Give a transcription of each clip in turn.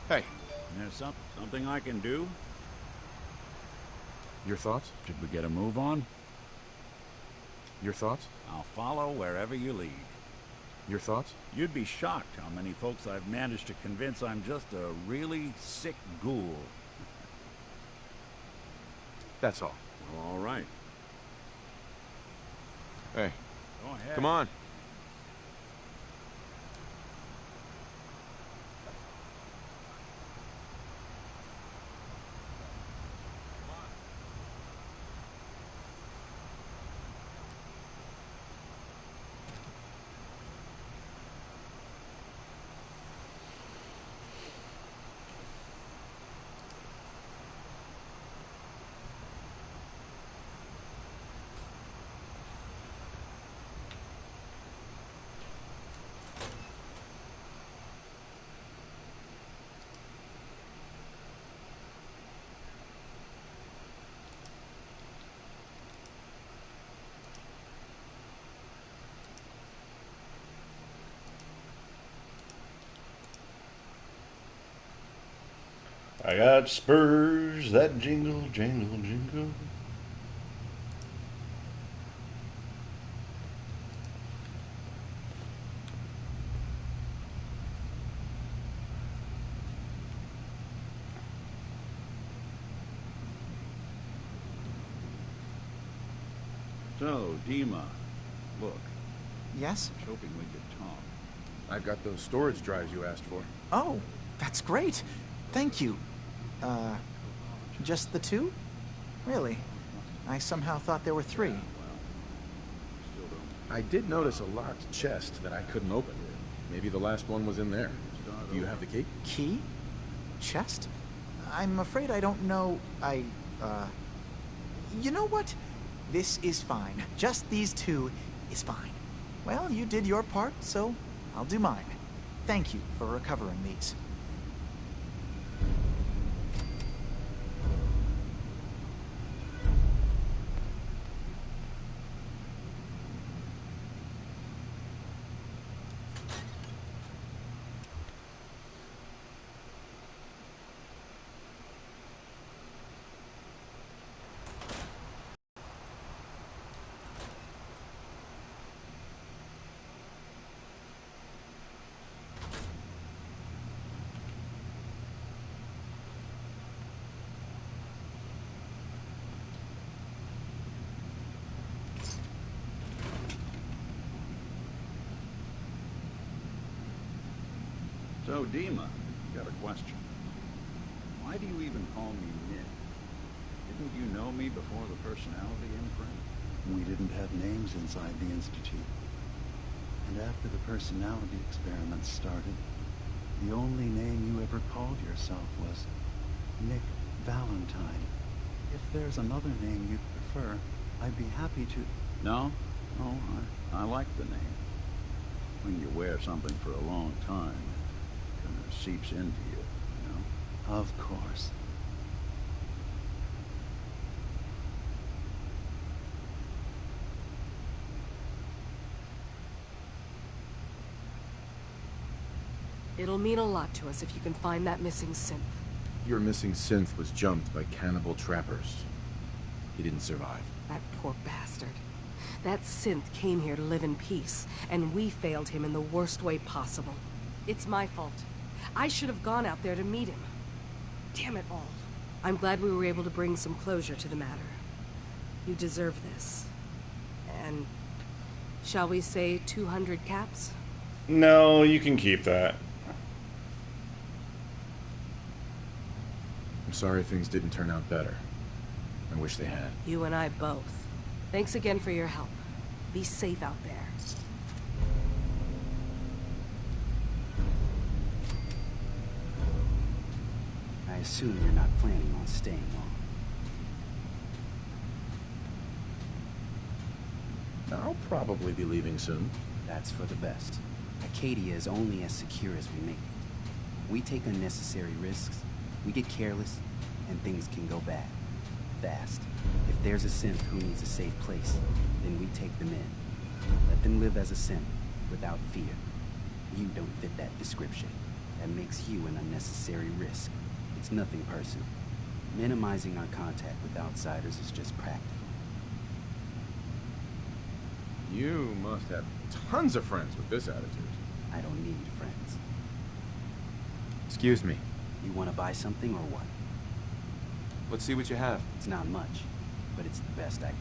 Hey. There's something I can do? Your thoughts? Should we get a move on? Your thoughts? I'll follow wherever you lead. Your thoughts? You'd be shocked how many folks I've managed to convince I'm just a really sick ghoul. That's all. Well, all right. Hey. Go ahead. Come on. I got spurs that jingle, jingle, jingle. So, Dima, look. Yes? I was hoping we could talk. I've got those storage drives you asked for. Oh, that's great. Thank you. Just the two? Really? I somehow thought there were three. I did notice a locked chest that I couldn't open. Maybe the last one was in there. Do you have the key? Key? Chest? I'm afraid I don't know. You know what? This is fine. Just these two is fine. Well, you did your part, so I'll do mine. Thank you for recovering these. So, Dima, got a question. Why do you even call me Nick? Didn't you know me before the personality imprint? We didn't have names inside the Institute. And after the personality experiments started, the only name you ever called yourself was Nick Valentine. If there's another name you'd prefer, I'd be happy to... No? No, I like the name. When you wear something for a long time, it kind of seeps into you, you know? Of course. It'll mean a lot to us if you can find that missing synth. Your missing synth was jumped by cannibal trappers. He didn't survive. That poor bastard. That synth came here to live in peace, and we failed him in the worst way possible. It's my fault. I should have gone out there to meet him. Damn it all. I'm glad we were able to bring some closure to the matter. You deserve this. And... shall we say 200 caps? No, you can keep that. I'm sorry things didn't turn out better. I wish they had. You and I both. Thanks again for your help. Be safe out there. I assume you're not planning on staying long. I'll probably be leaving soon. That's for the best. Acadia is only as secure as we make it. We take unnecessary risks, we get careless, and things can go bad. Fast. If there's a synth who needs a safe place, then we take them in. Let them live as a synth, without fear. You don't fit that description. That makes you an unnecessary risk. It's nothing personal. Minimizing our contact with outsiders is just practical. You must have tons of friends with this attitude. I don't need friends. Excuse me. You want to buy something or what? Let's see what you have. It's not much, but it's the best I can.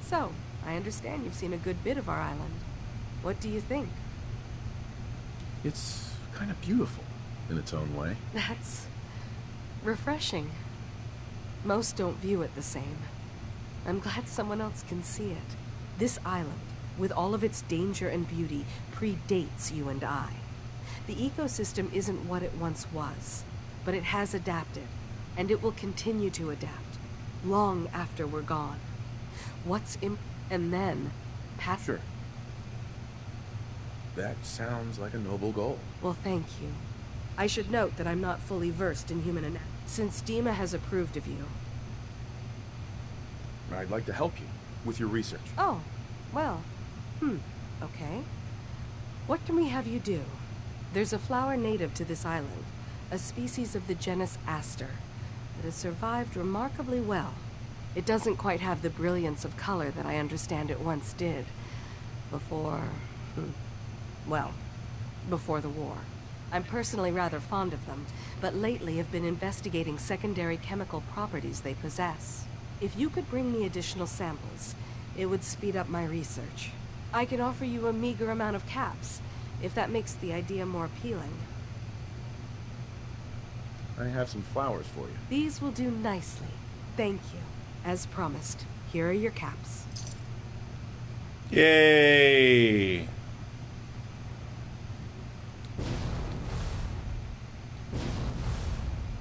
So, I understand you've seen a good bit of our island. What do you think? It's kind of beautiful in its own way. That's refreshing. Most don't view it the same. I'm glad someone else can see it. This island, with all of its danger and beauty, predates you and I. The ecosystem isn't what it once was, but it has adapted, and it will continue to adapt, long after we're gone. And then, Sure. That sounds like a noble goal. Well, thank you. I should note that I'm not fully versed in human anatomy, since Dima has approved of you. I'd like to help you with your research. Oh, well, okay. What can we have you do? There's a flower native to this island, a species of the genus Aster, that has survived remarkably well. It doesn't quite have the brilliance of color that I understand it once did. Before the war. I'm personally rather fond of them, but lately have been investigating secondary chemical properties they possess. If you could bring me additional samples, it would speed up my research. I can offer you a meager amount of caps, if that makes the idea more appealing. I have some flowers for you. These will do nicely. Thank you. As promised, here are your caps. Yay!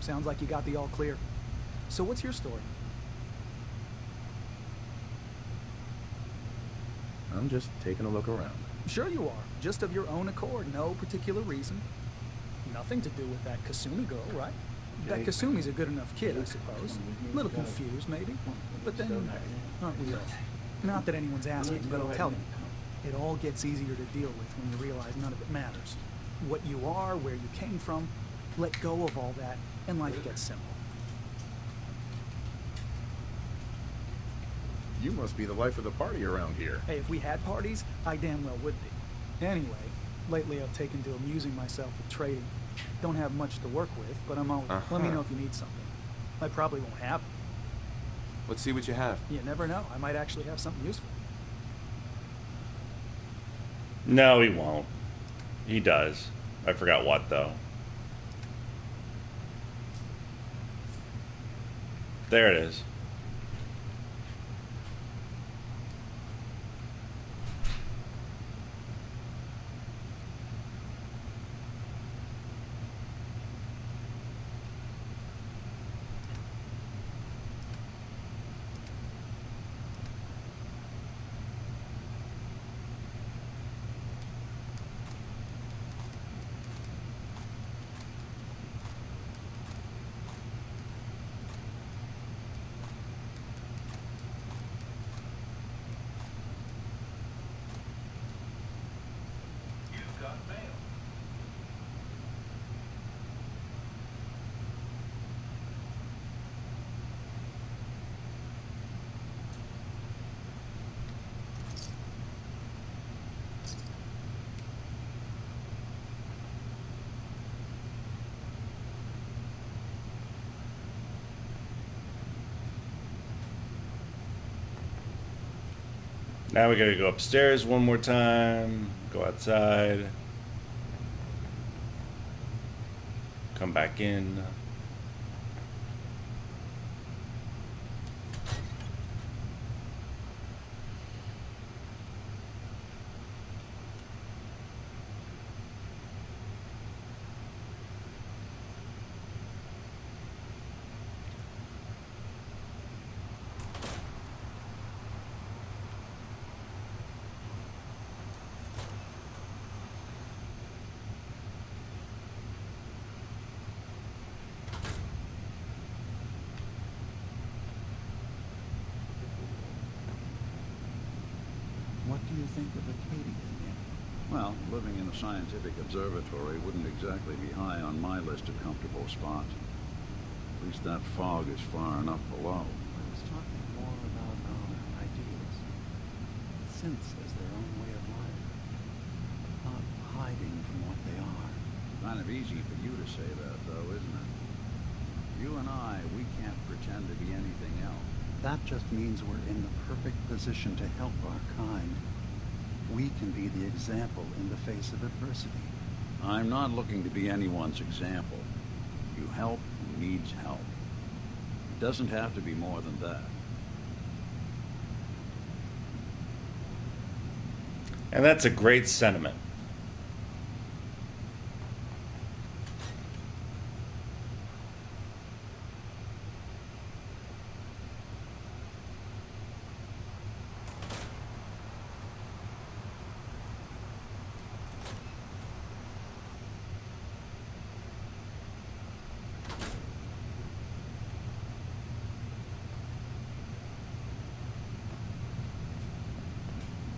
Sounds like you got the all clear. So what's your story? I'm just taking a look around. Little you are. Just of your own accord. No particular reason. Nothing to do with that Kasumi girl, right? That Kasumi's a good enough kid, I suppose. A little confused, maybe. But then, aren't we all? Not that anyone's asking, but I'll tell you. It all gets easier to deal with when you realize none of it matters. What you are, where you came from, let go of all that, and life gets simple. You must be the life of the party around here. Hey, if we had parties, I damn well would be. Anyway, lately I've taken to amusing myself with trading. Don't have much to work with, but I'm always... Let me know if you need something. I probably won't have it. Let's see what you have. You never know. I might actually have something useful. No, he won't. He does. I forgot what, though. There it is. Now we gotta go upstairs one more time, go outside, come back in. What do you think of Acadia, Nick? Well, living in a scientific observatory wouldn't exactly be high on my list of comfortable spots. At least that fog is far enough below. I was talking more about our ideas. Synths as their own way of life. Not hiding from what they are. Kind of easy for you to say that, though, isn't it? You and I, we can't pretend to be anything else. That just means we're in the perfect position to help our kind. We can be the example in the face of adversity. I'm not looking to be anyone's example. You help who needs help. It doesn't have to be more than that. And that's a great sentiment.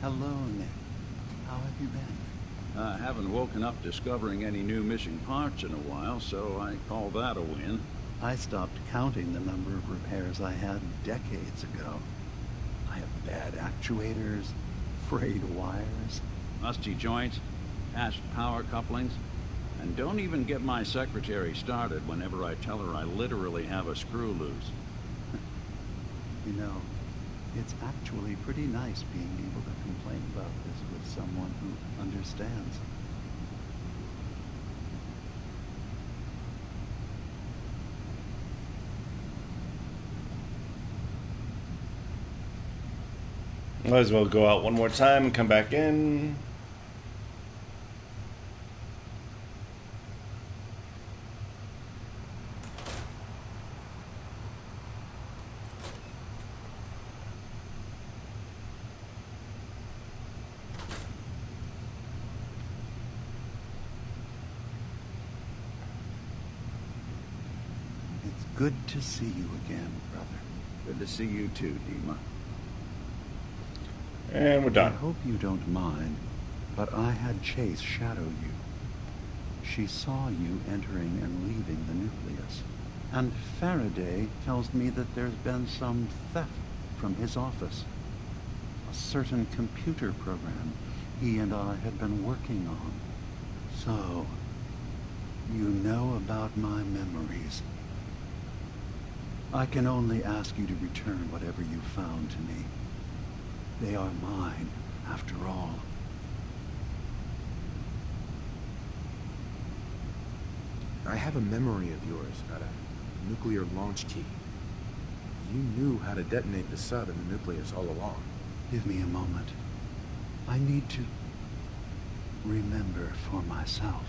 Hello, Nick. How have you been? I haven't woken up discovering any new missing parts in a while, so I call that a win. I stopped counting the number of repairs I had decades ago. I have bad actuators, frayed wires. Rusty joints, patched power couplings, and don't even get my secretary started whenever I tell her I literally have a screw loose. You know, it's actually pretty nice being able to complain about this with someone who understands. Might as well go out one more time and come back in. It's good to see you again, brother. Good to see you too, Dima. And we're I done. hope you don't mind, but I had Chase shadow you. She saw you entering and leaving the nucleus. And Faraday tells me that there's been some theft from his office. A certain computer program he and I had been working on. So, you know about my memories. I can only ask you to return whatever you found to me. They are mine, after all. I have a memory of yours about a nuclear launch key. You knew how to detonate the sub in the nucleus all along. Give me a moment. I need to remember for myself.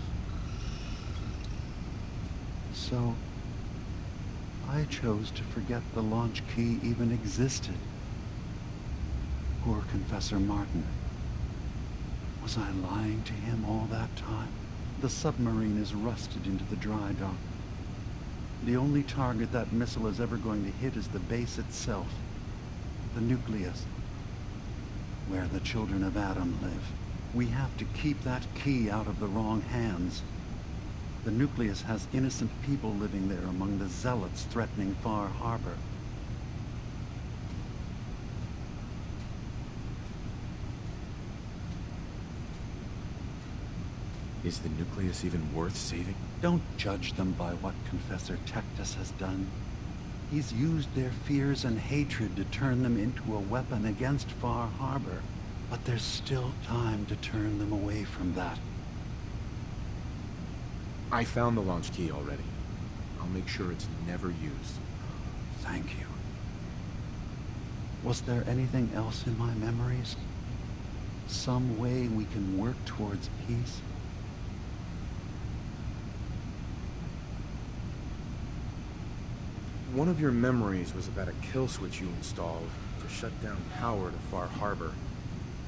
So, I chose to forget the launch key even existed. Poor Confessor Martin. Was I lying to him all that time? The submarine is rusted into the dry dock. The only target that missile is ever going to hit is the base itself. The nucleus. Where the children of Adam live. We have to keep that key out of the wrong hands. The nucleus has innocent people living there among the zealots threatening Far Harbor. Is the nucleus even worth saving? Don't judge them by what Confessor Tectus has done. He's used their fears and hatred to turn them into a weapon against Far Harbor. But there's still time to turn them away from that. I found the launch key already. I'll make sure it's never used. Thank you. Was there anything else in my memories? Some way we can work towards peace? One of your memories was about a kill switch you installed to shut down power to Far Harbor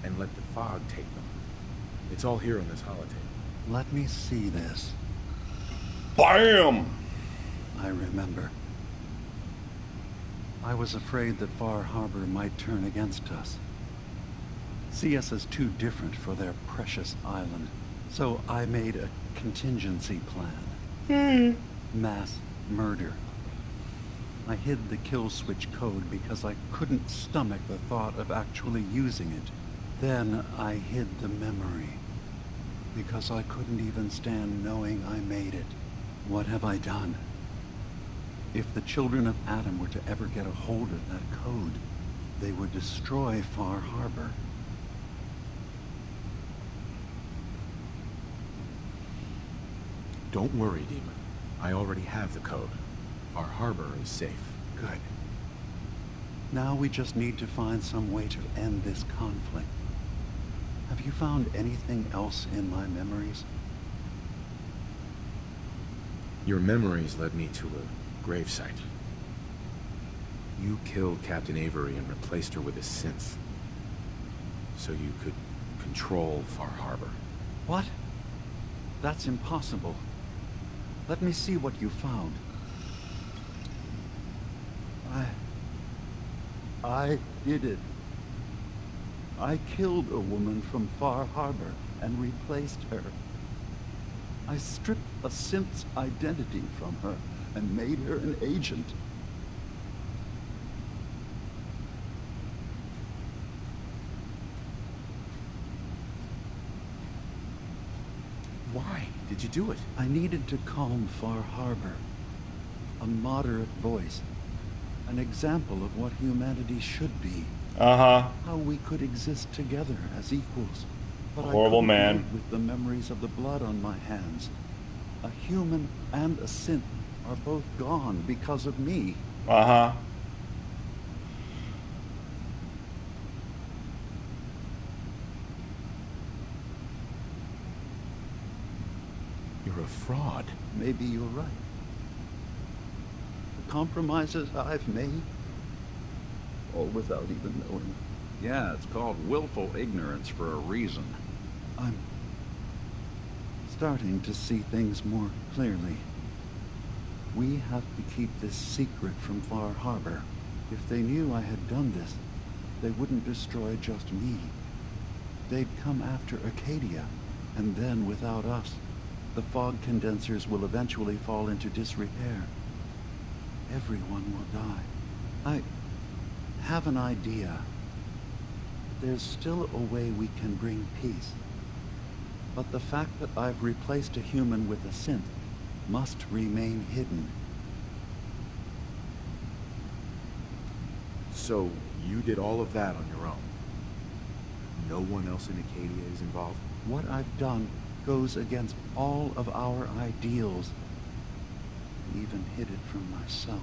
and let the fog take them. It's all here on this holotape. Let me see this. BAM! I remember. I was afraid that Far Harbor might turn against us. See us as too different for their precious island. So I made a contingency plan. Mass murder. I hid the kill switch code because I couldn't stomach the thought of actually using it. Then I hid the memory because I couldn't even stand knowing I made it. What have I done? If the children of Adam were to ever get a hold of that code, they would destroy Far Harbor. Don't worry, Demon. I already have the code. Far Harbor is safe. Good. Now we just need to find some way to end this conflict. Have you found anything else in my memories? Your memories led me to a gravesite. You killed Captain Avery and replaced her with a synth, so you could control Far Harbor. What? That's impossible. Let me see what you found. I did it. I killed a woman from Far Harbor and replaced her. I stripped a synth's identity from her and made her an agent. Why did you do it? I needed to calm Far Harbor. A moderate voice. An example of what humanity should be. Uh-huh. How we could exist together as equals. But Horrible I couldn't man. live with the memories of the blood on my hands. A human and a synth are both gone because of me. Uh-huh. You're a fraud. Maybe you're right. The compromises I've made, all without even knowing. Yeah, it's called willful ignorance for a reason. I'm starting to see things more clearly. We have to keep this secret from Far Harbor. If they knew I had done this, they wouldn't destroy just me. They'd come after Acadia, and then without us, the fog condensers will eventually fall into disrepair. Everyone will die. I have an idea. There's still a way we can bring peace. But the fact that I've replaced a human with a synth must remain hidden. So, you did all of that on your own? No one else in Acadia is involved? What I've done goes against all of our ideals. I even hid it from myself.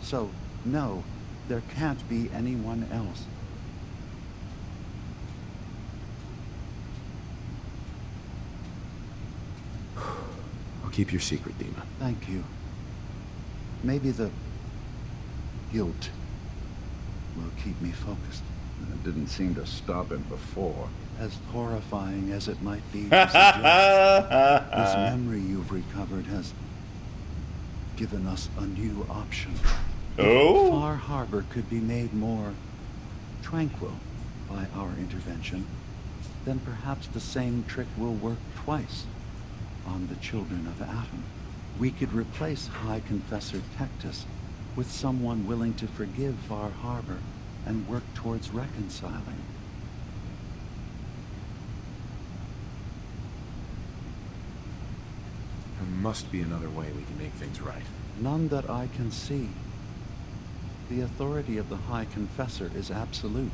So, no, there can't be anyone else. I'll keep your secret, Dima. Thank you. Maybe the guilt will keep me focused. It didn't seem to stop him before. As horrifying as it might be to suggest, this memory you've recovered has given us a new option. Oh? Far Harbor could be made more tranquil by our intervention, then perhaps the same trick will work twice on the children of Adam. We could replace High Confessor Tectus with someone willing to forgive Far Harbor and work towards reconciling. There must be another way we can make things right. None that I can see. The authority of the High Confessor is absolute.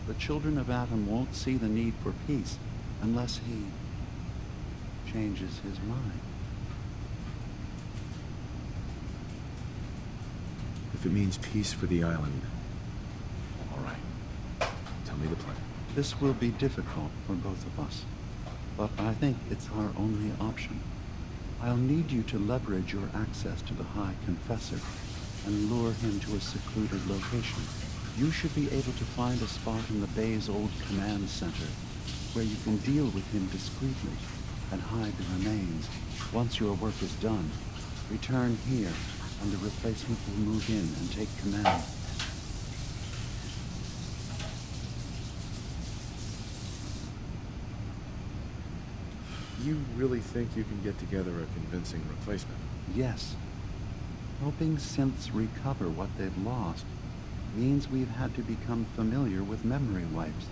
The children of Atom won't see the need for peace unless he changes his mind. If it means peace for the island, all right. Tell me the plan. This will be difficult for both of us, but I think it's our only option. I'll need you to leverage your access to the High Confessor and lure him to a secluded location. You should be able to find a spot in the Bay's old command center where you can deal with him discreetly and hide the remains. Once your work is done, return here and the replacement will move in and take command. You really think you can get together a convincing replacement? Yes. Helping synths recover what they've lost means we've had to become familiar with memory wipes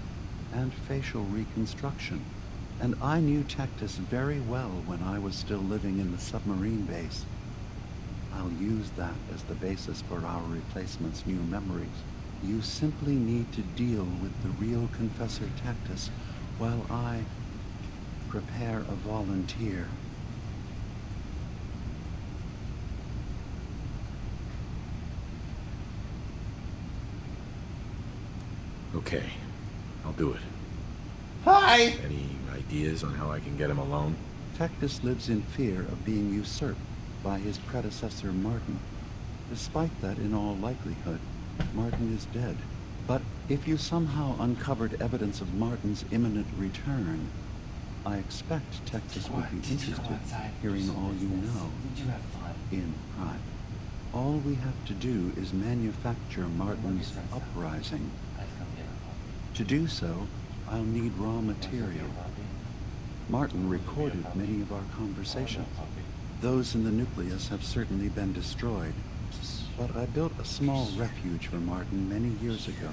and facial reconstruction. And I knew Tectus very well when I was still living in the submarine base. I'll use that as the basis for our replacement's new memories. You simply need to deal with the real Confessor Tectus while I prepare a volunteer. Okay, I'll do it. Hi! Any ideas on how I can get him alone? Tectus lives in fear of being usurped by his predecessor Martin. Despite that, in all likelihood, Martin is dead. But if you somehow uncovered evidence of Martin's imminent return, I expect Tectus would be interested in hearing all you know in private. All we have to do is manufacture Martin's uprising. To do so, I'll need raw material. Martin recorded many of our conversations. Those in the nucleus have certainly been destroyed, but I built a small refuge for Martin many years ago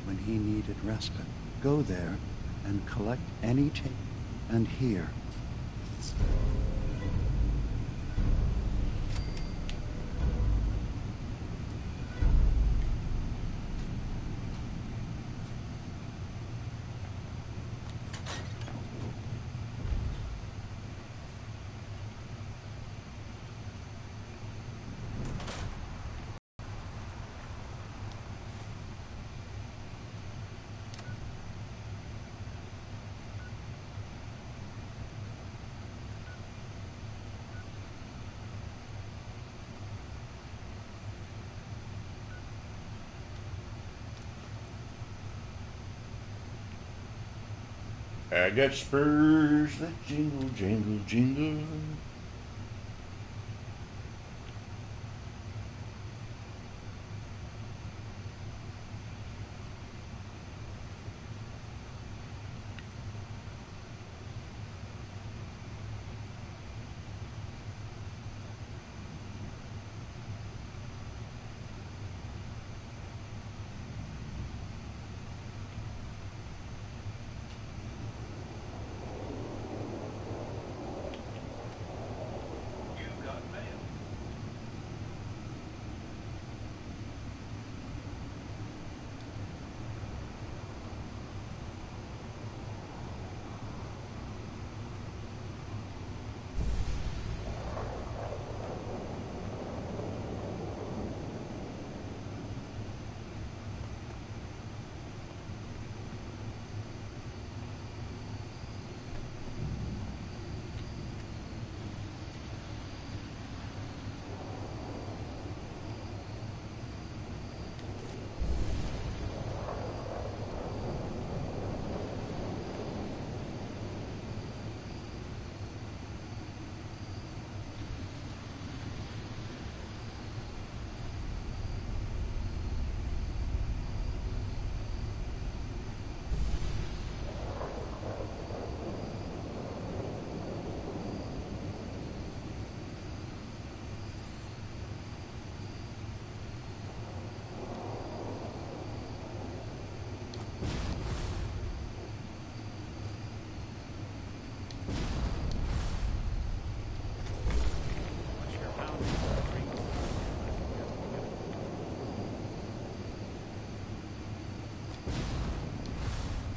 when he needed respite. Go there and collect any tape. And here. I got spurs that jingle, jingle, jingle.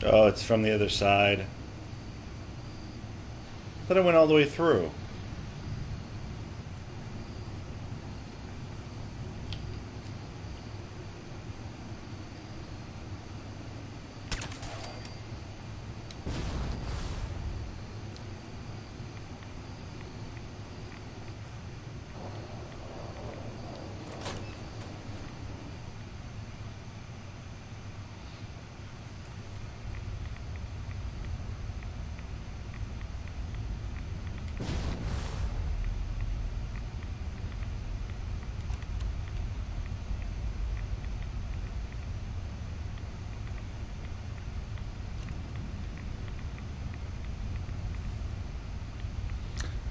Oh, it's from the other side. Thought I went all the way through.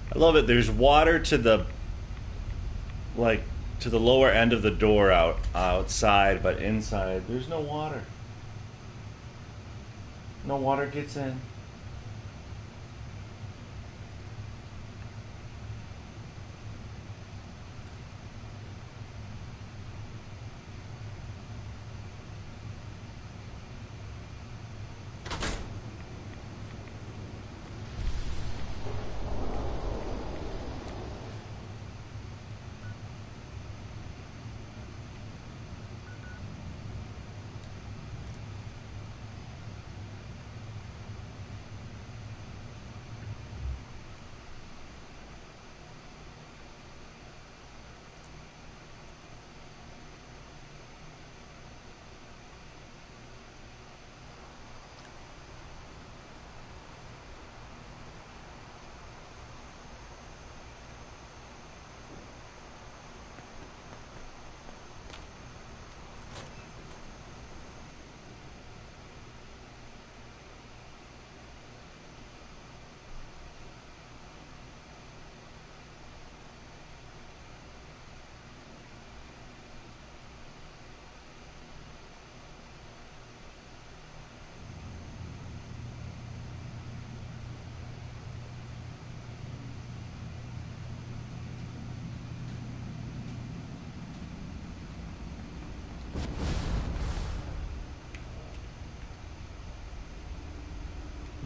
I love it. There's water to the, like, to the lower end of the door outside, but inside there's no water. No water gets in.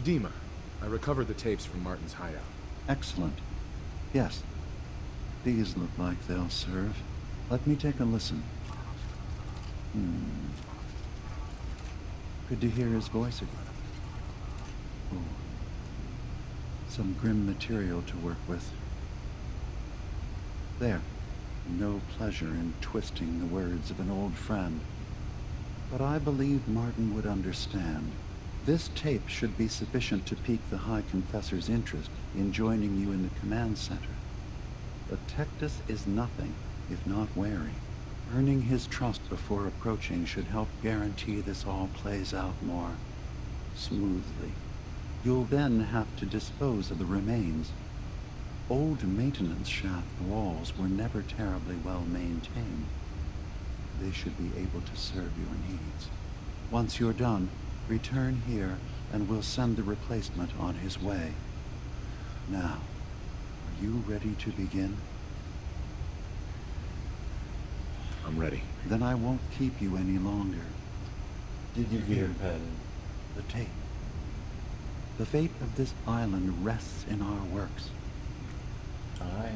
Dima, I recovered the tapes from Martin's hideout. Excellent. Yes. These look like they'll serve. Let me take a listen. Good to hear his voice again. Oh. Some grim material to work with. There. No pleasure in twisting the words of an old friend. But I believe Martin would understand. This tape should be sufficient to pique the High Confessor's interest in joining you in the command center. But Tectus is nothing if not wary. Earning his trust before approaching should help guarantee this all plays out more smoothly. You'll then have to dispose of the remains. Old maintenance shaft walls were never terribly well maintained. They should be able to serve your needs. Once you're done, return here and we'll send the replacement on his way. Now, are you ready to begin? I'm ready. Then I won't keep you any longer. Did you get a pen? The tape. The fate of this island rests in our works. Aye.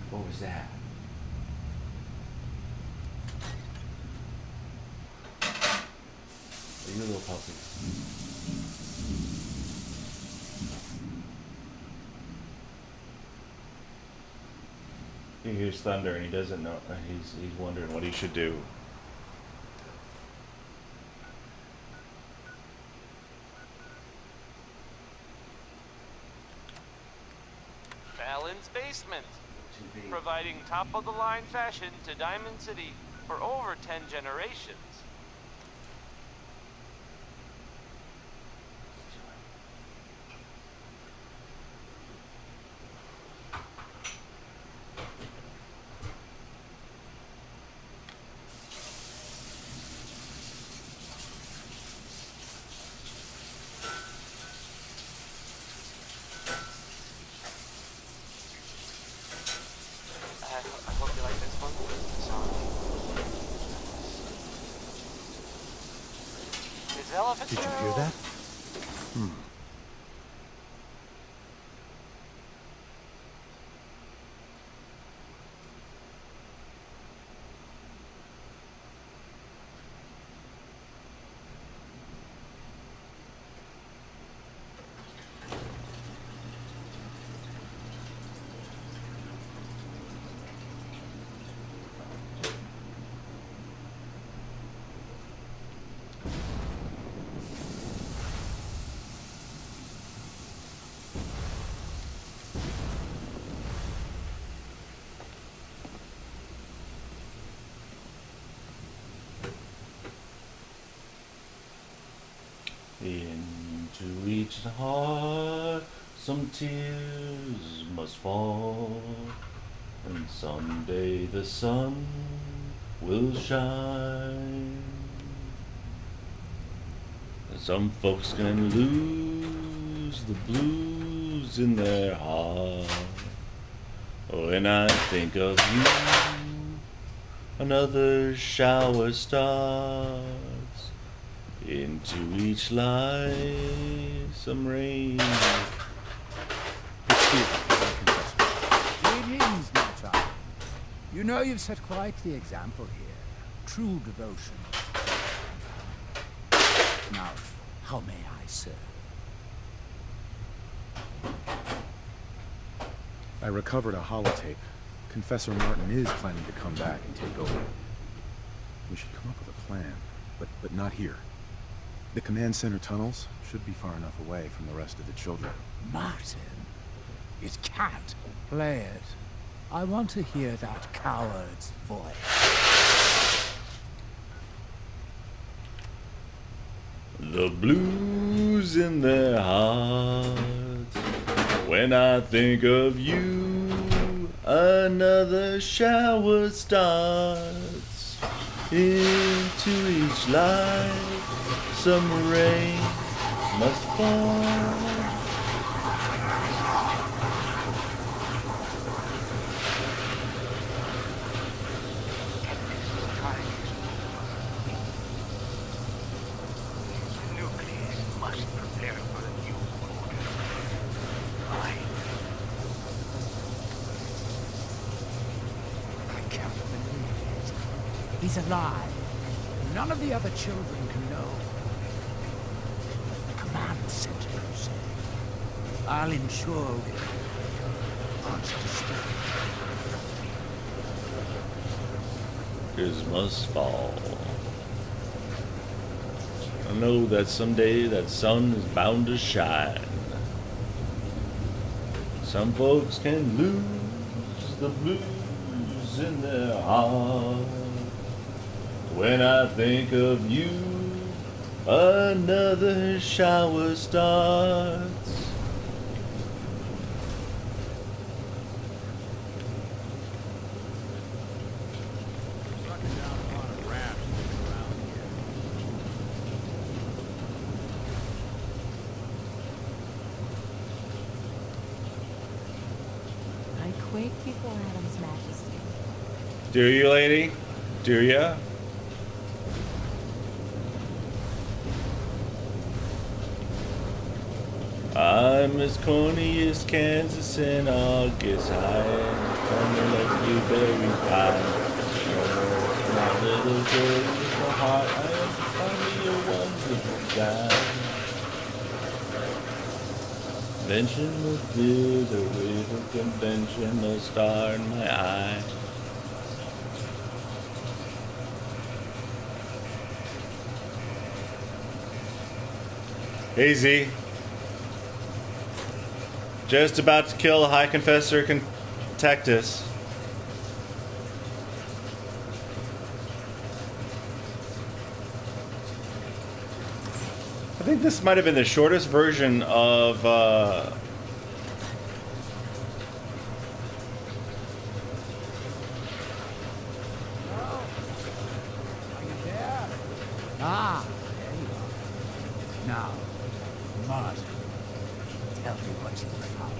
What was that? You little puppy. He hears thunder and he doesn't know. He's wondering what he should do. Fallon's Basement, providing top-of-the-line fashion to Diamond City for over 10 generations. Did you hear that? Into each heart some tears must fall, and someday the sun will shine. Some folks can lose the blues in their heart. When I think of you, another shower starts. Into each life some rain. Excuse me, Confessor. Greetings, my child. You know you've set quite the example here. True devotion. Now, how may I serve? I recovered a holotape. Confessor Martin is planning to come back and take over. We should come up with a plan, but not here. The command center tunnels should be far enough away from the rest of the children. Martin, it can't play it. I want to hear that coward's voice. The blues in their hearts. When I think of you, another shower starts. Into each life some rain must fall. Nucleus must prepare for a new order. I can't believe it. He's alive. None of the other children can know. The command center, you say? I'll ensure we aren't disturbed. Tears must fall. I know that someday that sun is bound to shine. Some folks can lose the blues in their heart. When I think of you, another shower starts. I quake before Adam's majesty. Do you, lady? Do ya? I'm as corny as Kansas in August. I am gonna let you bury pie. My little girl with my heart, I am finally a wonderful guy. Convention will wither with a conventional star in my eye. Easy. Just about to kill High Confessor Contactus. I think this might have been the shortest version of Ah, there you are. Now, Martin, tell me what you found.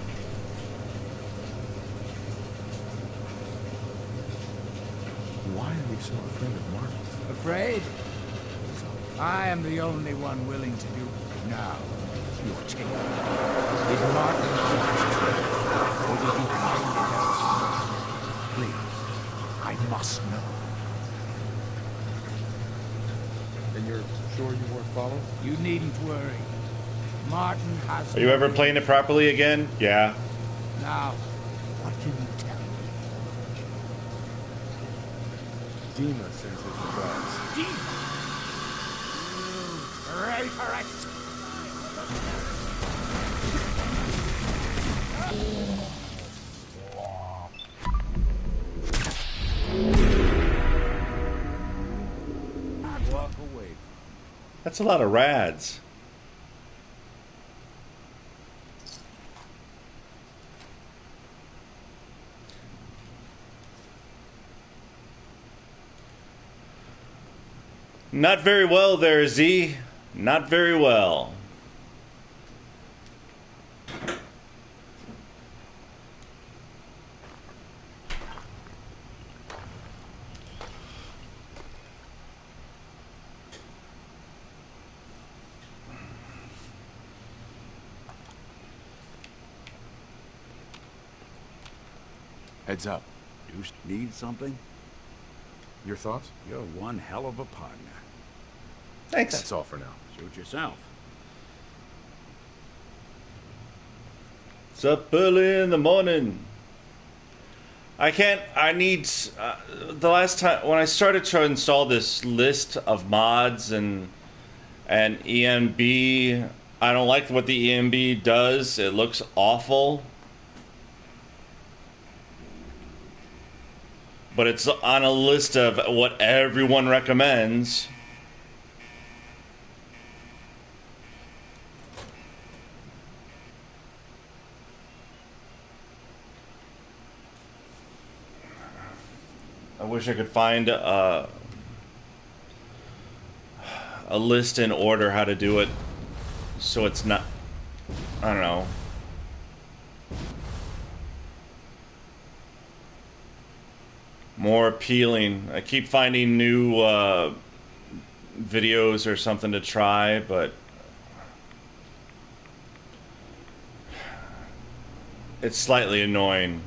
Why are you so afraid of Martin? Afraid? He's I am the only one willing to do it. Now, your tale. Did Martin or did he find it elsewhere? Please, I must know. And you're sure you weren't followed? You needn't worry. Martin has... Are you ever playing it properly again? Yeah. Now, what can you tell me? Dima sends his regards. Dima! You traitoress! Walk away. That's a lot of rads. Not very well there, Z. Not very well. Heads up. You need something? Your thoughts? You're one hell of a partner. Thanks. That's all for now. Suit yourself. It's up early in the morning. I need the last time when I started to install this list of mods and EMB, I don't like what the EMB does. It looks awful. But it's on a list of what everyone recommends. I wish I could find a list in order how to do it so it's not, I don't know. More appealing. I keep finding new videos or something to try, but it's slightly annoying.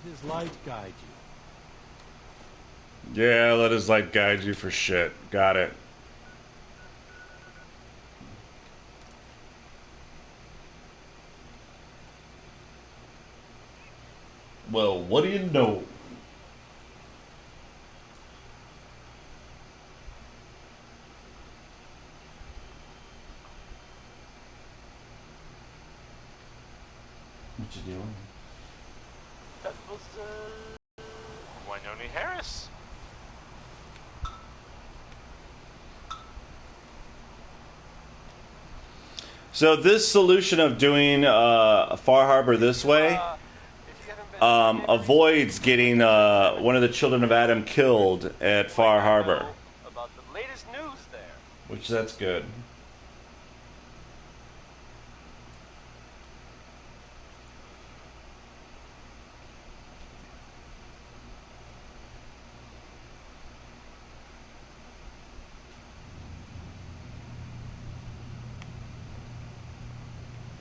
His light guide you. Yeah, let his light guide you for shit. Got it. Well, what do you know? What you doing? That was, Wynonie Harris. So this solution of doing Far Harbor this way avoids getting one of the children of Adam killed at Far Harbor. About the latest news there. Which that's good.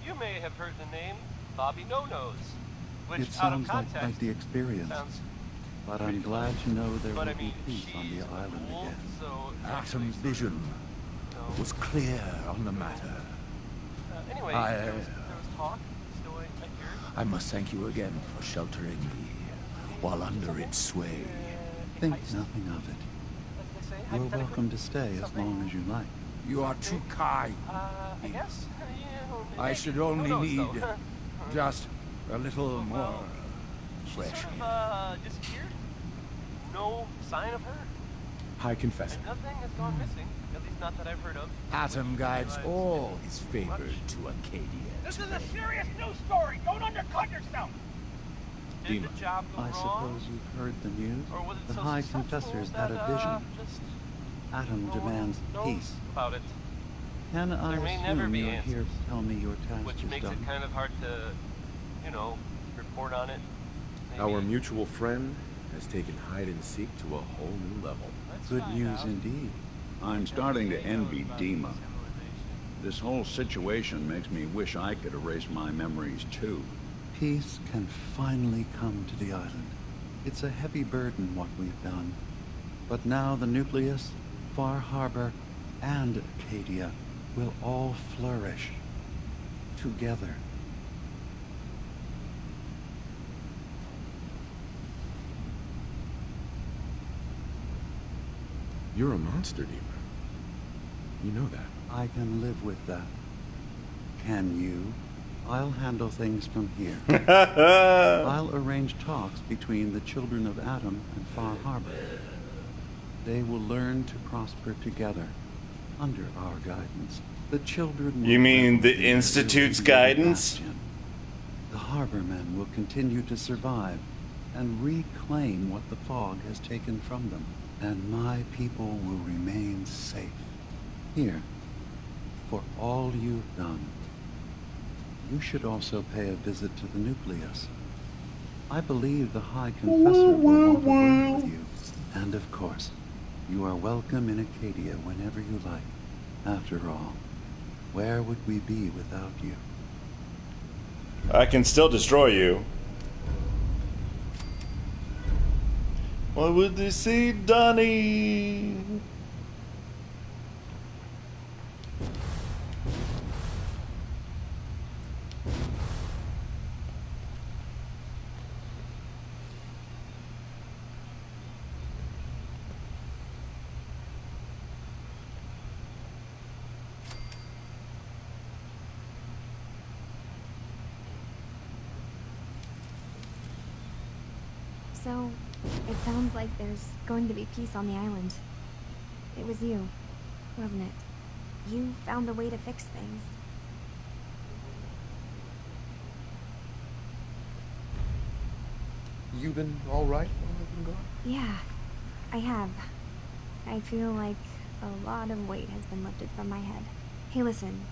You may have heard the name Bobby No-Nose, which It out of sounds context like the experience. sounds But I'm glad to know there But will I mean, be peace on she's the island cool, again. so Atom's vision was clear on the matter. anyway, there was talk, so I heard. I must thank you again for sheltering me while under its sway. Think nothing of it. You're welcome to stay as long as you like. You are too kind. I guess. I should only need just a little more She fresh sort air. of disappeared. No sign of her. High confessor. And nothing has gone missing. At least not that I've heard of. Atom guides all his favored to Acadia. This is a serious news story. Don't undercut yourself. did the Dima. job go I wrong? suppose you've heard the news. Or was it The so High successful Confessor's that, had a vision. just Adam no one demands knows peace. about it? Can I There may never assume be you're answers, here to tell me your task which is makes done? it kind of hard to, you know, report on it. Maybe. Our mutual friend has taken hide and seek to a whole new level. Good news indeed. I'm starting to envy Dima. This whole situation makes me wish I could erase my memories too. Peace can finally come to the island. It's a heavy burden what we've done. But now the nucleus, Far Harbor, and Acadia will all flourish together. You're a monster, Dima. You know that. I can live with that. Can you? I'll handle things from here. I'll arrange talks between the children of Adam and Far Harbor. They will learn to prosper together under our guidance. The children will... You mean the Institute's guidance? The Harbormen will continue to survive and reclaim what the fog has taken from them. And my people will remain safe. Here, for all you've done. You should also pay a visit to the nucleus. I believe the High Confessor will want a word with you. And of course, you are welcome in Acadia whenever you like. After all, where would we be without you? I can still destroy you. What would they say, Donnie? So, it sounds like there's going to be peace on the island. It was you, wasn't it? You found a way to fix things. You been all right while I've been gone? Yeah, I have. I feel like a lot of weight has been lifted from my head. Hey, listen.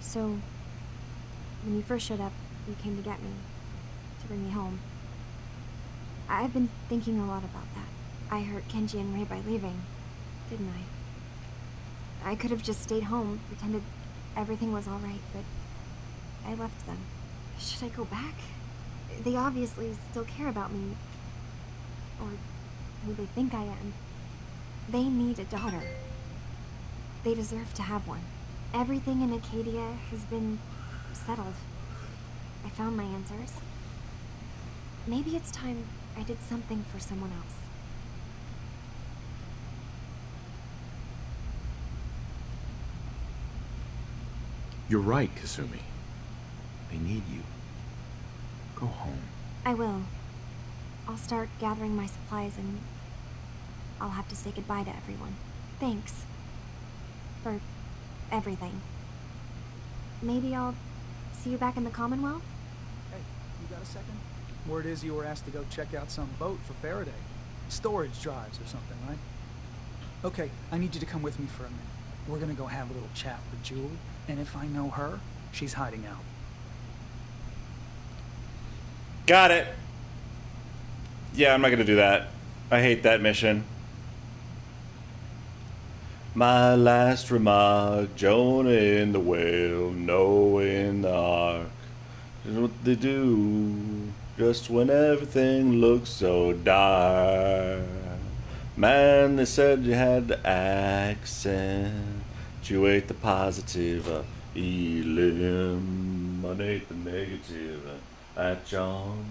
So, when you first showed up, you came to get me, to bring me home. I've been thinking a lot about that. I hurt Kenji and Ray by leaving, didn't I? I could have just stayed home, pretended everything was alright, but I left them. Should I go back? They obviously still care about me. Or who they think I am. They need a daughter. They deserve to have one. Everything in Acadia has been settled. I found my answers. Maybe it's time I did something for someone else. You're right, Kasumi. They need you. Go home. I will. I'll start gathering my supplies and I'll have to say goodbye to everyone. Thanks. For everything. Maybe I'll see you back in the Commonwealth? Hey, you got a second? Word is you were asked to go check out some boat for Faraday. Storage drives or something, right? Okay, I need you to come with me for a minute. We're gonna go have a little chat with Jewel, and if I know her, she's hiding out. Got it. Yeah, I'm not gonna do that. I hate that mission. My last remark, Jonah in the whale, Noah in the ark. Is what they do, just when everything looks so dark. Man, they said you had the accentuate the positive, eliminate the negative, latch on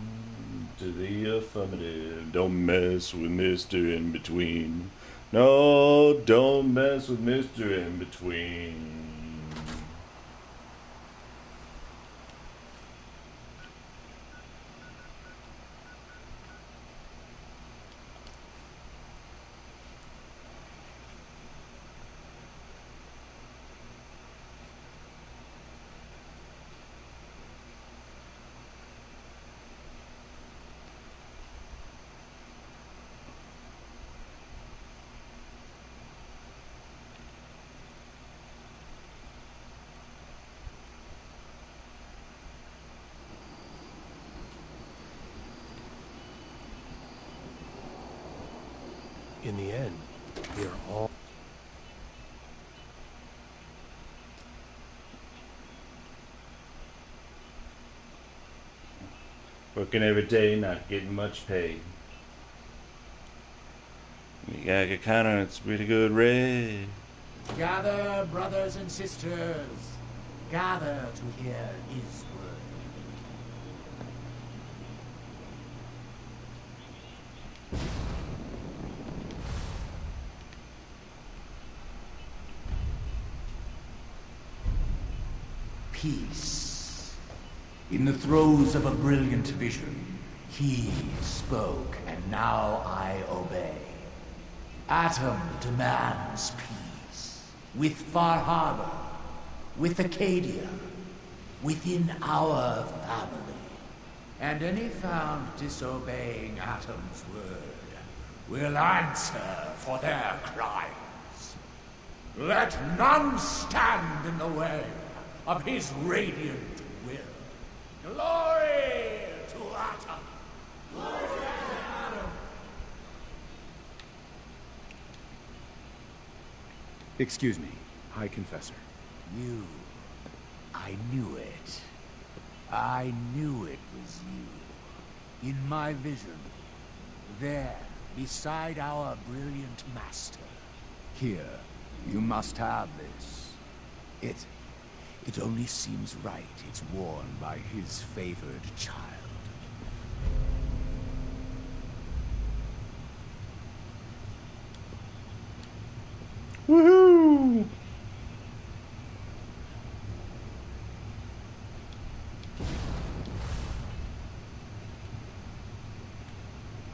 to the affirmative. Don't mess with Mr. In Between. No, don't mess with Mr. In Between. In the end, we are all... Working every day, not getting much pay. You gotta get kinda, it's pretty good red. Gather, brothers and sisters. Gather to hear his word. Peace. In the throes of a brilliant vision, he spoke, and now I obey. Atom demands peace. With Far Harbor, with Acadia, within our family. And any found disobeying Atom's word will answer for their crimes. Let none stand in the way of his radiant will. Glory to Atom! Glory to Atom! Excuse me, High Confessor. You. I knew it. I knew it was you. In my vision. There, beside our brilliant master. Here, you must have this. It only seems right it's worn by his favored child. Woohoo!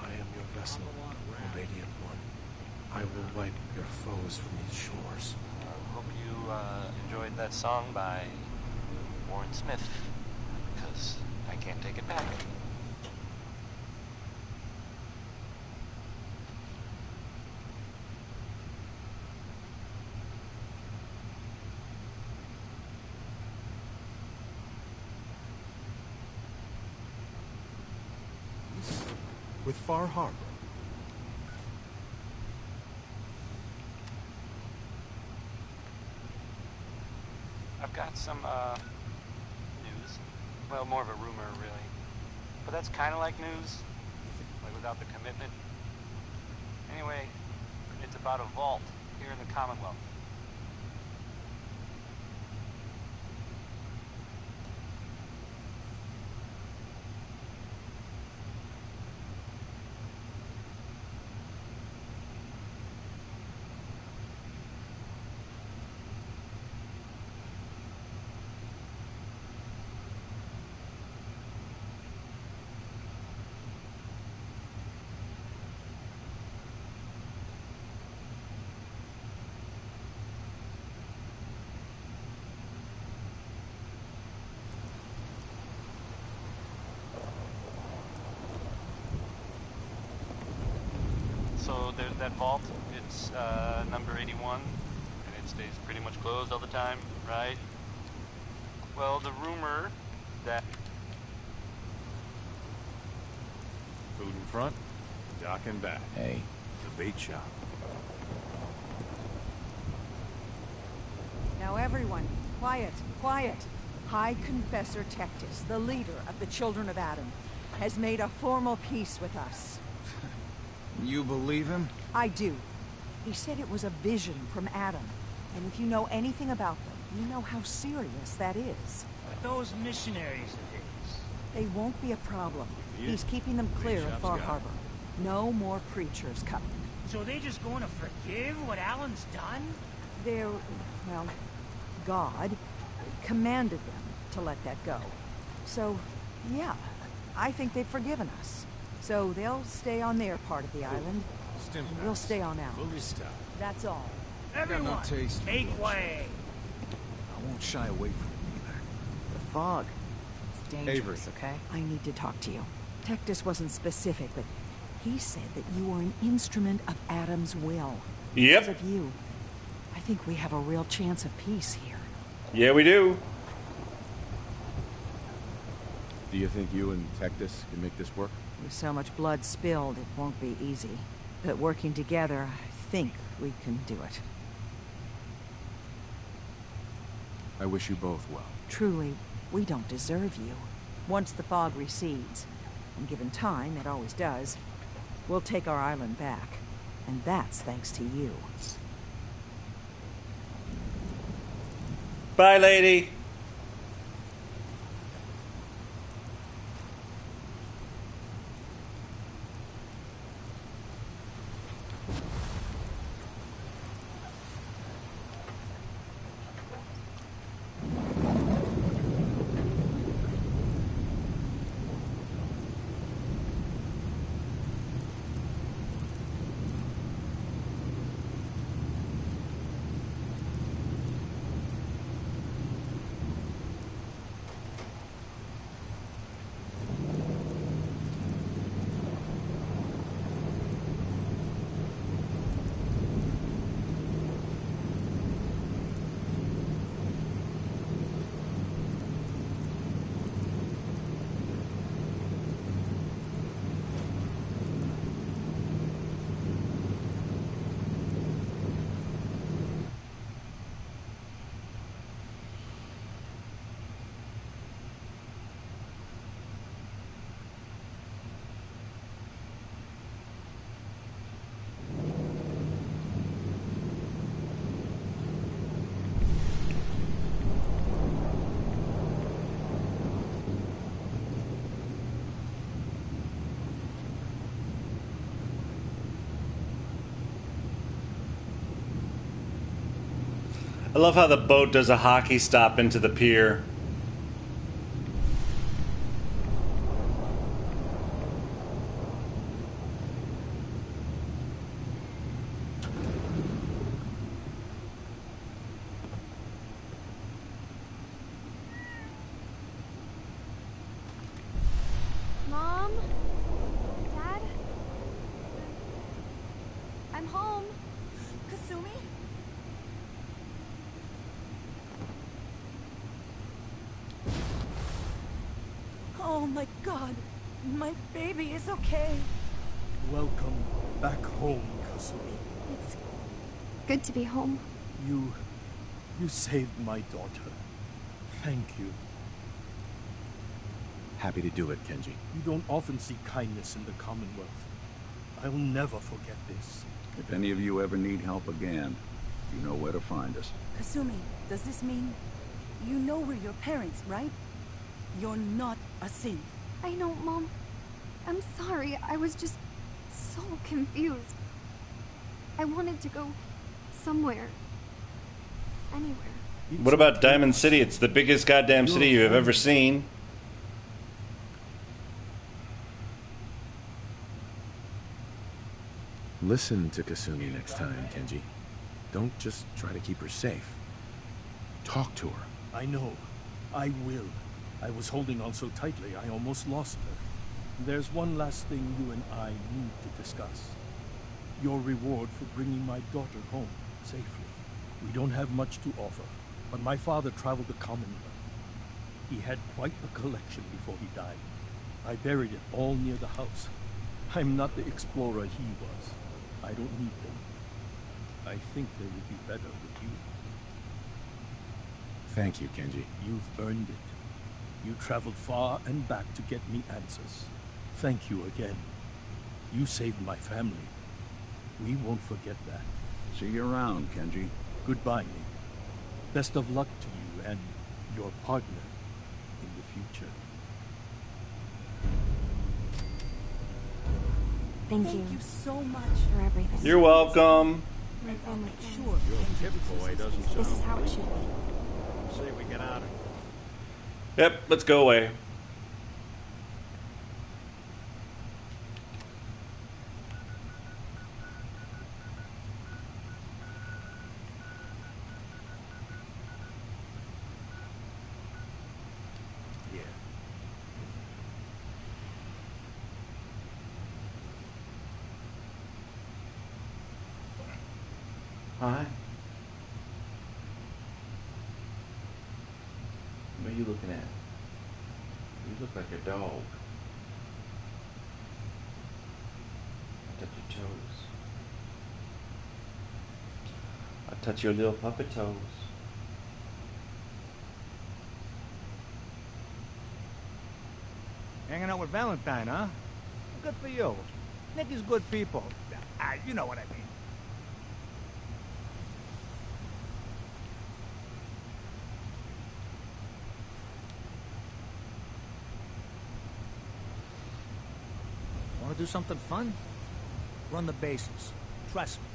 I am your vessel, O Radiant One. I will wipe your foes from these shores. Hope you enjoyed that song by Warren Smith, because I can't take it back. With Far Harbor. I've got some news. Well, more of a rumor, really. But that's kind of like news, like without the commitment. Anyway, it's about a vault here in the Commonwealth. So there's that vault. It's number 81, and it stays pretty much closed all the time, right? Well, the rumor that... Food in front, dock in back. Hey. The bait shop. Now everyone, quiet, quiet. High Confessor Tectus, the leader of the Children of Adam, has made a formal peace with us. You believe him? I do. He said it was a vision from Adam. And if you know anything about them, you know how serious that is. But those missionaries of his... They won't be a problem. He's keeping them clear of Far Harbor. No more preachers coming. So they just going to forgive what Alan's done? They're, well, God commanded them to let that go. So, yeah, I think they've forgiven us. So they'll stay on their part of the island, and we'll stay on ours. That's all. Everyone, no taste make way! I won't shy away from it either. The fog. It's dangerous, okay? I need to talk to you. Tectus wasn't specific, but he said that you were an instrument of Adam's will. Yep. Because of you, I think we have a real chance of peace here. Yeah, we do. Do you think you and Tectus can make this work? With so much blood spilled, it won't be easy. But working together, I think we can do it. I wish you both well. Truly, we don't deserve you. Once the fog recedes, and given time, it always does, we'll take our island back. And that's thanks to you. Bye, lady. I love how the boat does a hockey stop into the pier. Mom? Dad? I'm home. Kasumi? Oh my god, my baby is okay. Welcome back home, Kasumi. It's good to be home. You saved my daughter. Thank you. Happy to do it, Kenji. You don't often see kindness in the Commonwealth. I'll never forget this. If any of you ever need help again, you know where to find us. Kasumi, does this mean you know we're your parents, right? You're not a synth. I know, Mom. I'm sorry. I was just so confused. I wanted to go somewhere. Anywhere. What about Diamond City? It's the biggest goddamn city you have ever seen. Listen to Kasumi next time, Kenji. Don't just try to keep her safe. Talk to her. I know. I will. I was holding on so tightly, I almost lost her. There's one last thing you and I need to discuss. Your reward for bringing my daughter home safely. We don't have much to offer, but my father traveled the Commonwealth. He had quite a collection before he died. I buried it all near the house. I'm not the explorer he was. I don't need them. I think they would be better with you. Thank you, Kenji. You've earned it. You traveled far and back to get me answers. Thank you again. You saved my family. We won't forget that. See you around, Kenji. Goodbye, Nick. Best of luck to you and your partner in the future. Thank you so much for everything. You're welcome. My family Sure. Your tip boy doesn't sound This is how it should be. Say we get out of here. Yep, let's go away. Yeah. Hi. What are you looking at? You look like a dog. I touch your toes. I touch your little puppet toes. Hanging out with Valentine, huh? Good for you. Nick is good people. You know what I mean. Want to do something fun? Run the bases. Trust me.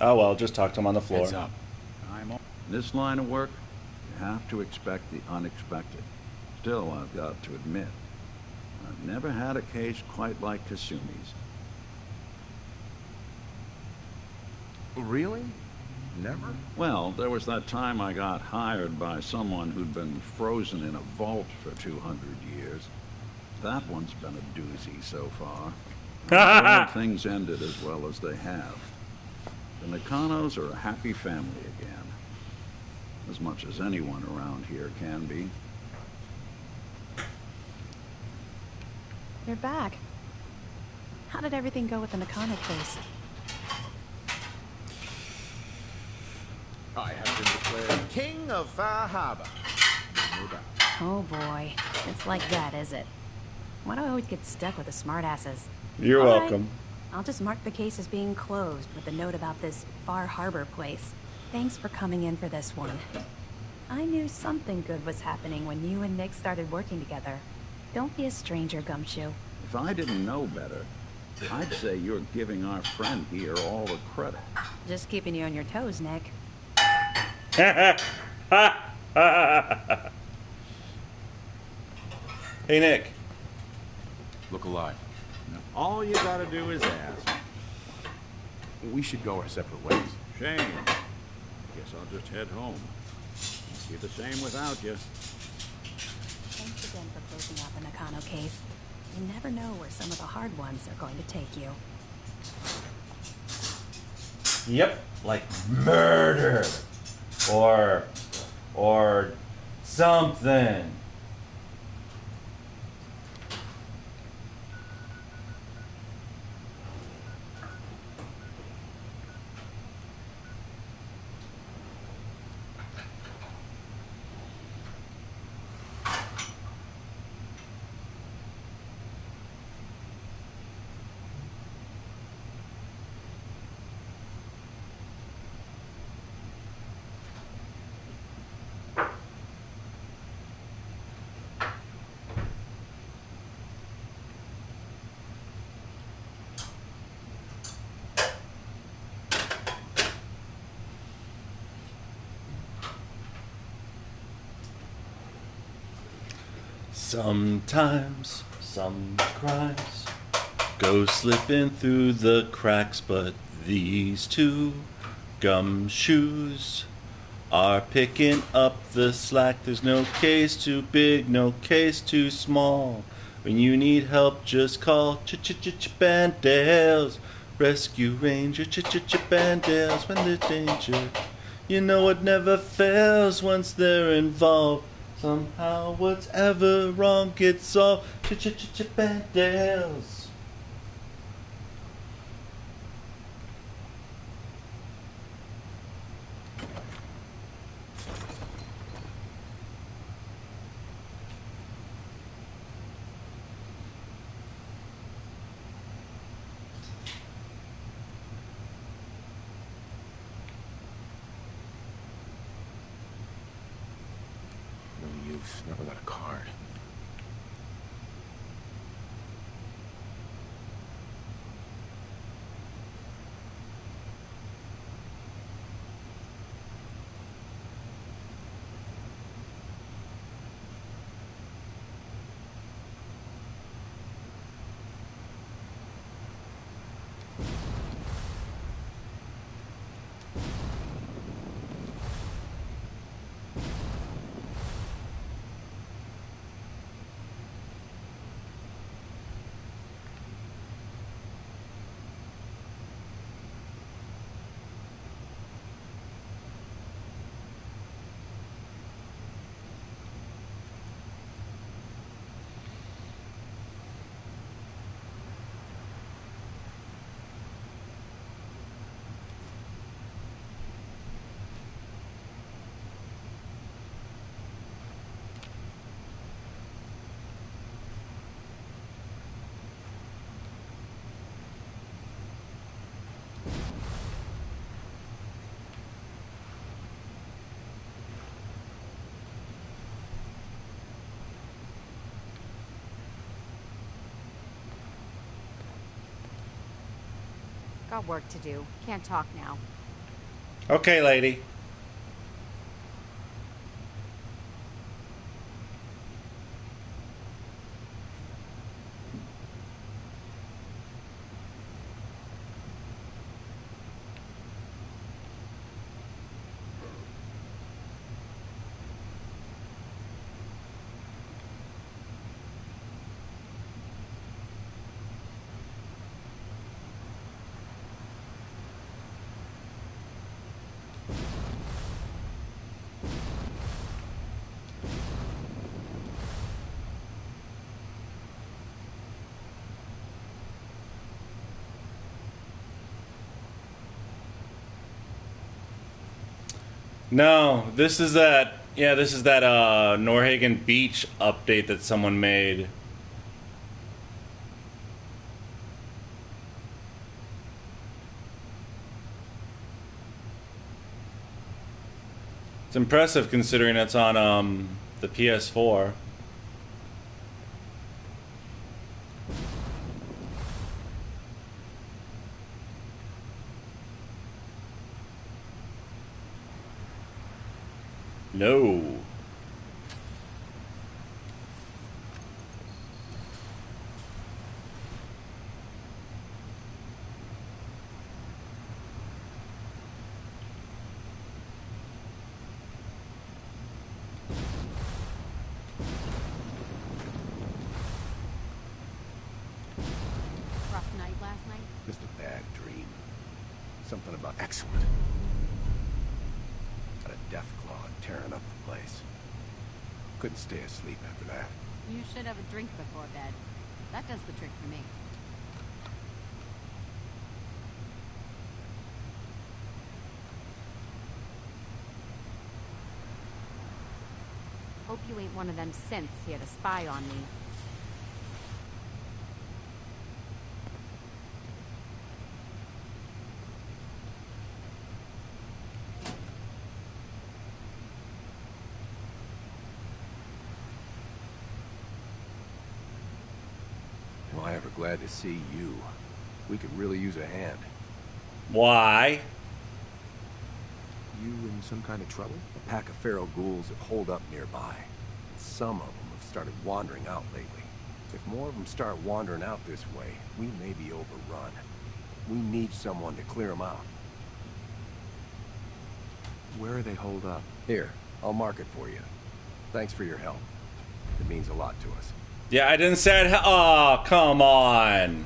Oh well, just talk to him on the floor. Heads up. In this line of work, you have to expect the unexpected. Still, I've got to admit, I've never had a case quite like Kasumi's. Really? Never? Well, there was that time I got hired by someone who'd been frozen in a vault for 200 years. That one's been a doozy so far. I'm glad things ended as well as they have. The Nakanos are a happy family again. As much as anyone around here can be. You're back. How did everything go with the Nakano case? I have been declared king of Far Harbor. No doubt. Oh boy. It's like that, is it? Why do I always get stuck with the smartasses? You're All welcome. Right. I'll just mark the case as being closed with a note about this Far Harbor place. Thanks for coming in for this one. I knew something good was happening when you and Nick started working together. Don't be a stranger, Gumshoe. If I didn't know better, I'd say you're giving our friend here all the credit. Just keeping you on your toes, Nick. Hey, Nick. Look alive. All you gotta do is ask. We should go our separate ways. Shame. Guess I'll just head home. Be the same without you. Thanks again for closing out the Nakano case. You never know where some of the hard ones are going to take you. Yep, like murder. Or something. Sometimes some crimes go slipping through the cracks, but these two gumshoes are picking up the slack. There's no case too big, no case too small. When you need help, just call Bandales. Rescue Ranger Bandales when there's danger. You know it never fails once they're involved. Somehow what's ever wrong gets solved. Bandales. No use, not without a card. Got work to do. Can't talk now. Okay, lady. No, this is that. Yeah, this is that Norhagen Beach update that someone made. It's impressive considering it's on the PS4. No. Rough night last night? Just a bad dream. Something about excellent. Got a death claw tearing up the place. Couldn't stay asleep after that. You should have a drink before bed. That does the trick for me. Hope you ain't one of them synths here to spy on me. Am I ever glad to see you? We could really use a hand. Why? You in some kind of trouble? A pack of feral ghouls have holed up nearby. Some of them have started wandering out lately. If more of them start wandering out this way, we may be overrun. We need someone to clear them out. Where are they holed up? Here, I'll mark it for you. Thanks for your help. It means a lot to us. Yeah, I didn't say it. Oh, come on.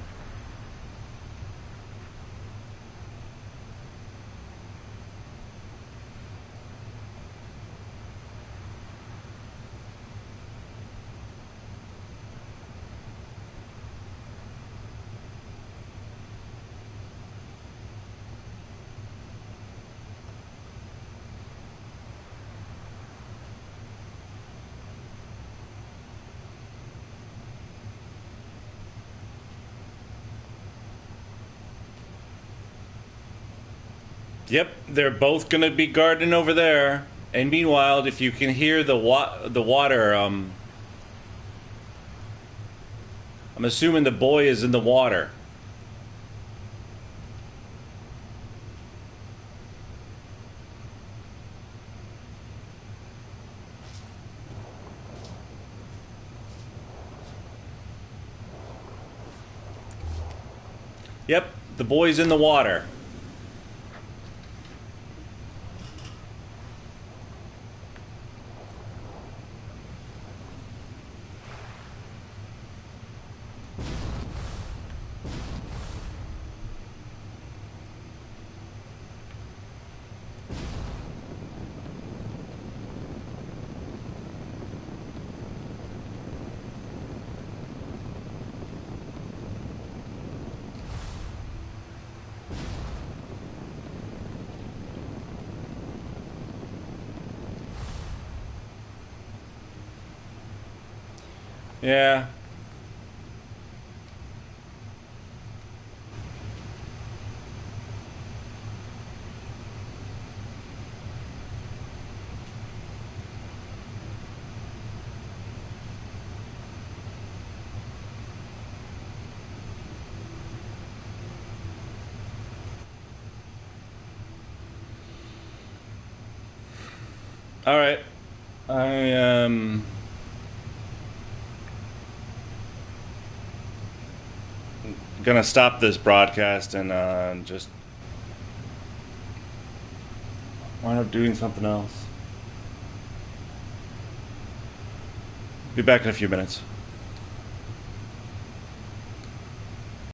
Yep, they're both gonna be guarding over there. And meanwhile, if you can hear the water, I'm assuming the boy is in the water. Yep, the boy's in the water. Yeah. Alright. I am... gonna stop this broadcast and just wind up doing something else. Be back in a few minutes.